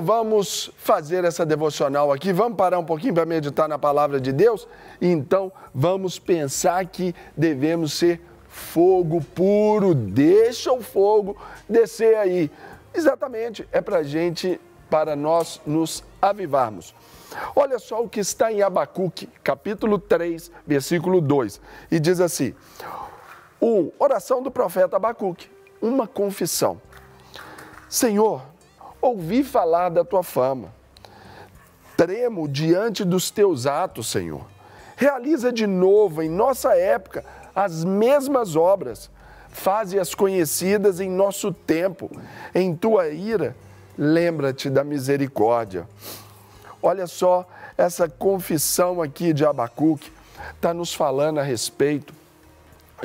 Vamos fazer essa devocional aqui, vamos parar um pouquinho para meditar na palavra de Deus? Então, vamos pensar que devemos ser fogo puro, deixa o fogo descer aí. Exatamente, é para nós nos avivarmos. Olha só o que está em Abacuque, capítulo 3, versículo 2, e diz assim, oração do profeta Abacuque, uma confissão. Senhor, ouvi falar da tua fama, tremo diante dos teus atos, Senhor. Realiza de novo em nossa época as mesmas obras, faze-as conhecidas em nosso tempo. Em tua ira, lembra-te da misericórdia. Olha só, essa confissão aqui de Abacuque está nos falando a respeito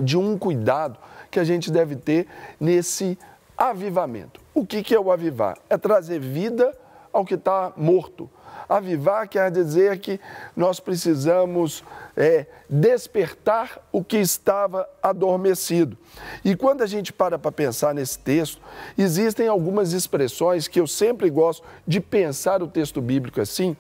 de um cuidado que a gente deve ter nesse avivamento. O que é o avivar? É trazer vida ao que está morto. Avivar quer dizer que nós precisamos despertar o que estava adormecido. E quando a gente para pensar nesse texto, existem algumas expressões que eu sempre gosto de pensar o texto bíblico assim,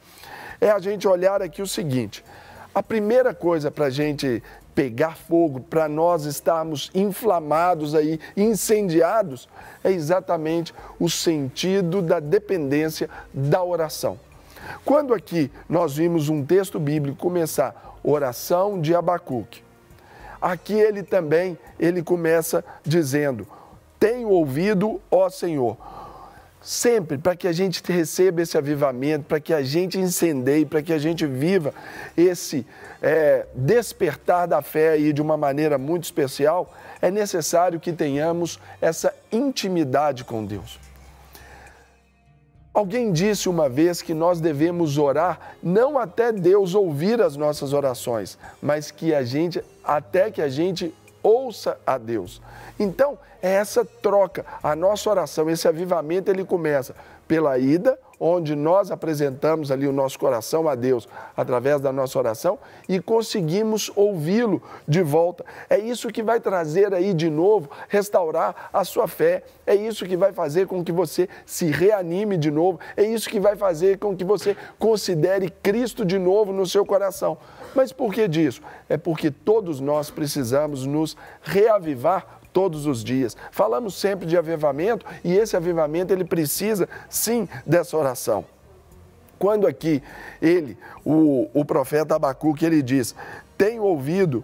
é a gente olhar aqui o seguinte, a primeira coisa para a gente pegar fogo, para nós estarmos inflamados aí, incendiados, é exatamente o sentido da dependência da oração. Quando aqui nós vimos um texto bíblico começar, oração de Abacuque, aqui ele começa dizendo, tenho ouvido, ó Senhor. Sempre para que a gente receba esse avivamento, para que a gente incendeie, para que a gente viva esse despertar da fé aí de uma maneira muito especial, é necessário que tenhamos essa intimidade com Deus. Alguém disse uma vez que nós devemos orar não até Deus ouvir as nossas orações, mas até que a gente ouça a Deus. Então, é essa troca, a nossa oração, esse avivamento, ele começa pela ida, onde nós apresentamos ali o nosso coração a Deus através da nossa oração e conseguimos ouvi-lo de volta. É isso que vai trazer aí de novo, restaurar a sua fé, é isso que vai fazer com que você se reanime de novo, é isso que vai fazer com que você considere Cristo de novo no seu coração. Mas por que disso? É porque todos nós precisamos nos reavivar todos os dias. Falamos sempre de avivamento e esse avivamento ele precisa sim dessa oração. Quando aqui o profeta Abacuque, ele diz, tenho ouvido,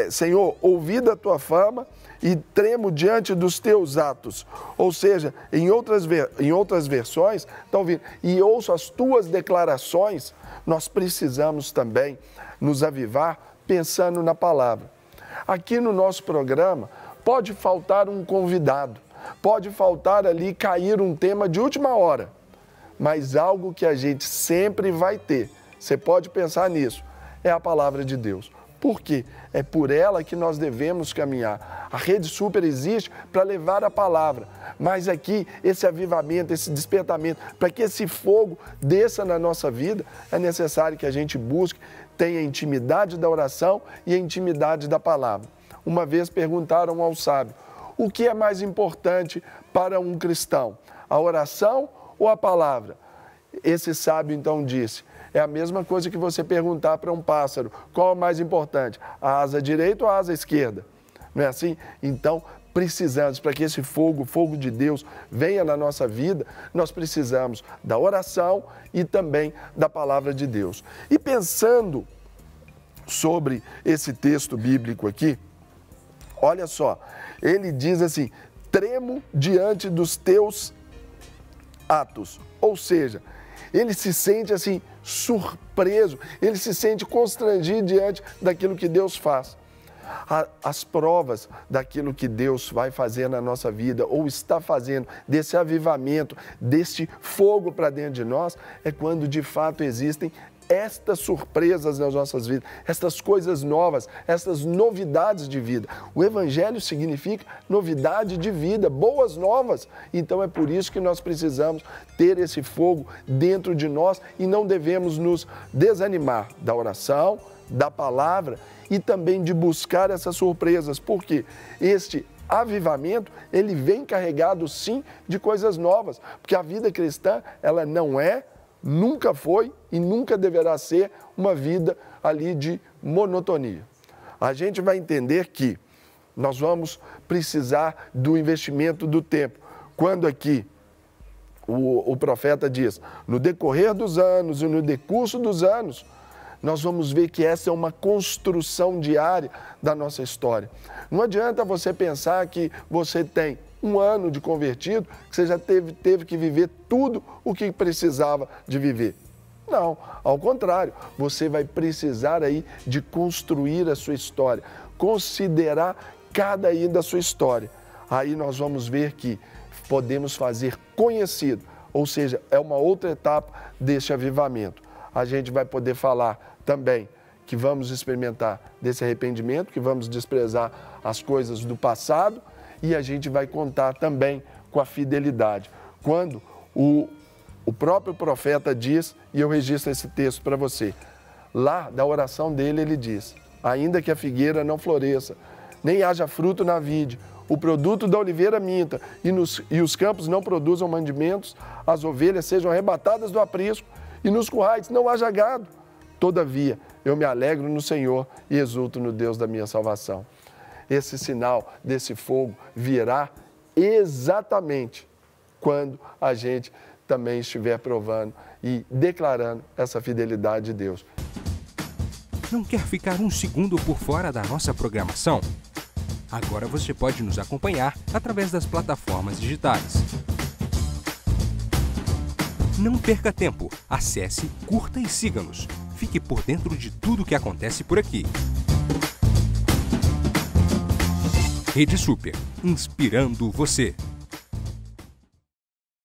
Senhor, ouvido a tua fama e tremo diante dos teus atos. Ou seja, em outras versões, está ouvindo, e ouço as tuas declarações, nós precisamos também nos avivar pensando na palavra. Aqui no nosso programa, pode faltar um convidado, pode faltar ali cair um tema de última hora, mas algo que a gente sempre vai ter, você pode pensar nisso, é a palavra de Deus. Por quê? É por ela que nós devemos caminhar. A Rede Super existe para levar a palavra, mas aqui esse avivamento, esse despertamento, para que esse fogo desça na nossa vida, é necessário que a gente busque, tenha a intimidade da oração e a intimidade da palavra. Uma vez perguntaram ao sábio, o que é mais importante para um cristão, a oração ou a palavra? Esse sábio então disse, é a mesma coisa que você perguntar para um pássaro, qual é mais importante, a asa direita ou a asa esquerda? Não é assim? Então, precisamos, para que esse fogo, o fogo de Deus, venha na nossa vida, nós precisamos da oração e também da palavra de Deus. E pensando sobre esse texto bíblico aqui, olha só, ele diz assim, tremo diante dos teus atos. Ou seja, ele se sente assim, surpreso, ele se sente constrangido diante daquilo que Deus faz. As provas daquilo que Deus vai fazer na nossa vida, ou está fazendo, desse avivamento, desse fogo para dentro de nós, é quando de fato existem estas surpresas nas nossas vidas, estas coisas novas, estas novidades de vida. O Evangelho significa novidade de vida, boas novas. Então é por isso que nós precisamos ter esse fogo dentro de nós e não devemos nos desanimar da oração, da palavra e também de buscar essas surpresas, porque este avivamento, ele vem carregado sim de coisas novas, porque a vida cristã, ela não é, nunca foi e nunca deverá ser uma vida ali de monotonia. A gente vai entender que nós vamos precisar do investimento do tempo. Quando aqui o profeta diz, no decorrer dos anos e no decurso dos anos, nós vamos ver que essa é uma construção diária da nossa história. Não adianta você pensar que você tem um ano de convertido, que você já teve que viver tudo o que precisava de viver. Não, ao contrário, você vai precisar aí de construir a sua história, considerar cada aí da sua história. Aí nós vamos ver que podemos fazer conhecido, ou seja, é uma outra etapa deste avivamento. A gente vai poder falar também que vamos experimentar desse arrependimento, que vamos desprezar as coisas do passado e a gente vai contar também com a fidelidade. Quando o próprio profeta diz, e eu registro esse texto para você, lá da oração dele ele diz, ainda que a figueira não floresça, nem haja fruto na vide, o produto da oliveira minta e os campos não produzam mandimentos, as ovelhas sejam arrebatadas do aprisco e nos currais não haja gado. Todavia, eu me alegro no Senhor e exulto no Deus da minha salvação. Esse sinal desse fogo virá exatamente quando a gente também estiver provando e declarando essa fidelidade de Deus. Não quer ficar um segundo por fora da nossa programação? Agora você pode nos acompanhar através das plataformas digitais. Não perca tempo, acesse, curta e siga-nos. Fique por dentro de tudo o que acontece por aqui. Rede Super, inspirando você.